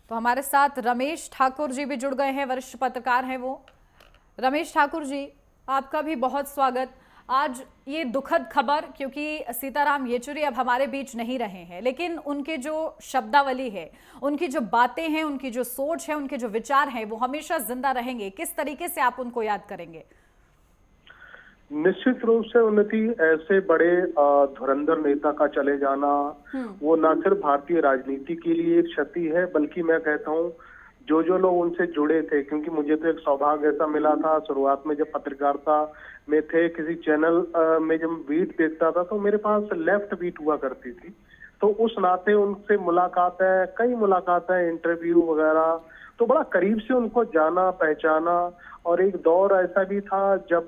तो हमारे साथ रमेश ठाकुर जी भी जुड़ गए हैं, वरिष्ठ पत्रकार हैं वो। रमेश ठाकुर जी, आपका भी बहुत स्वागत। आज ये दुखद खबर, क्योंकि सीताराम येचुरी अब हमारे बीच नहीं रहे हैं, लेकिन उनके जो शब्दावली है, उनकी जो बातें हैं, उनकी जो सोच है, उनके जो विचार हैं, वो हमेशा जिंदा रहेंगे। किस तरीके से आप उनको याद करेंगे? निश्चित रूप से उन्नति, ऐसे बड़े धुरंधर नेता का चले जाना वो न सिर्फ भारतीय राजनीति के लिए एक क्षति है, बल्कि मैं कहता हूँ जो लोग उनसे जुड़े थे, क्योंकि मुझे तो एक सौभाग्य ऐसा मिला था शुरुआत में जब पत्रकारिता में थे, किसी चैनल में जब बीट देखता था तो मेरे पास लेफ्ट बीट हुआ करती थी। तो उस नाते उनसे मुलाकातें, कई मुलाकातें, इंटरव्यू वगैरह, तो बड़ा करीब से उनको जाना पहचाना। और एक दौर ऐसा भी था जब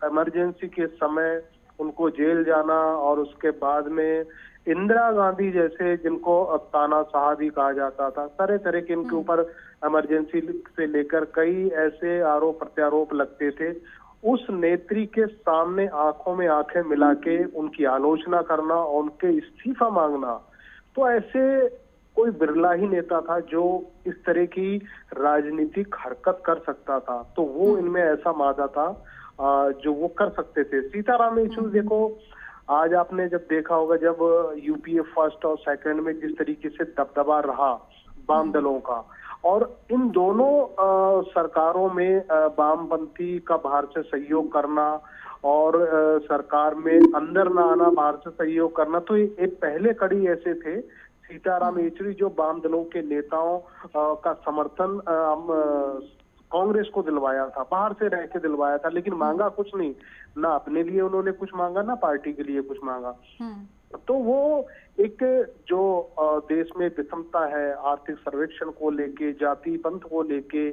इमरजेंसी के समय उनको जेल जाना, और उसके बाद में इंदिरा गांधी जैसे, जिनको तानाशाह भी कहा जाता था, तरह तरह के इनके ऊपर इमरजेंसी से लेकर कई ऐसे आरोप प्रत्यारोप लगते थे। उस नेत्री के सामने आंखों में आंखें मिला के उनकी आलोचना करना और उनके इस्तीफा मांगना, तो ऐसे कोई बिरला ही नेता था जो इस तरह की राजनीतिक हरकत कर सकता था। तो वो इनमें ऐसा मादा था जो वो कर सकते थे। सीताराम येचुरी देखो, आज आपने जब देखा होगा, जब यूपीए फर्स्ट और सेकंड में जिस तरीके से दबदबा रहा वाम दलों का, और इन दोनों सरकारों में वामपंथी का बाहर से सहयोग करना और सरकार में अंदर ना आना, बाहर से सहयोग करना, तो ये पहले कड़ी ऐसे थे। सीताराम येचुरी जो वाम दलों के नेताओं का समर्थन कांग्रेस को दिलवाया था, बाहर से रह के दिलवाया था, लेकिन मांगा कुछ नहीं, ना अपने लिए उन्होंने कुछ मांगा, ना पार्टी के लिए कुछ मांगा। तो वो एक जो देश में विषमता है, आर्थिक सर्वेक्षण को लेके, जाति पंथ को लेके,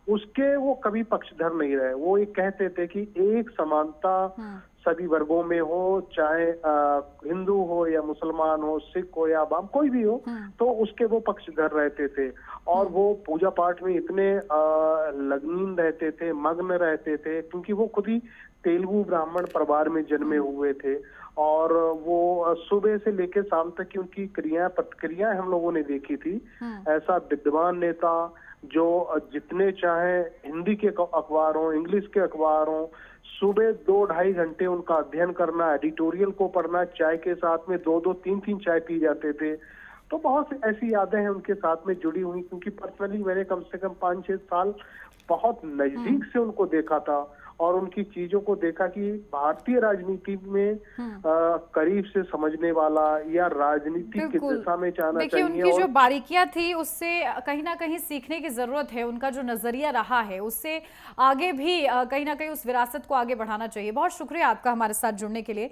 उसके वो कभी पक्षधर नहीं रहे। वो एक कहते थे कि एक समानता सभी वर्गों में हो, चाहे हिंदू हो या मुसलमान हो, सिख हो या वाम, कोई भी हो, तो उसके वो पक्षधर रहते थे। और वो पूजा पाठ में इतने लगनीन रहते थे, मग्न रहते थे, क्योंकि वो खुद ही तेलुगु ब्राह्मण परिवार में जन्मे हुए थे। और वो सुबह से लेकर शाम तक की उनकी प्रतिक्रियाएं हम लोगों ने देखी थी। ऐसा विद्वान नेता जो जितने चाहे हिंदी के अखबार हो, इंग्लिश के अखबार हो, सुबह 2-2.5 घंटे उनका अध्ययन करना, एडिटोरियल को पढ़ना, चाय के साथ में 2-2, 3-3 चाय पी जाते थे। तो बहुत ऐसी यादें हैं उनके साथ में जुड़ी हुई, क्योंकि पर्सनली मैंने कम से कम 5-6 साल बहुत नजदीक से उनको देखा था और उनकी चीजों को देखा कि भारतीय राजनीति में करीब से समझने वाला या राजनीति की दिशा में जाना देखिए, चाहिए। उनकी जो बारीकियां थी उससे कहीं ना कहीं सीखने की जरूरत है। उनका जो नजरिया रहा है उससे आगे भी कहीं ना कहीं उस विरासत को आगे बढ़ाना चाहिए। बहुत शुक्रिया आपका हमारे साथ जुड़ने के लिए।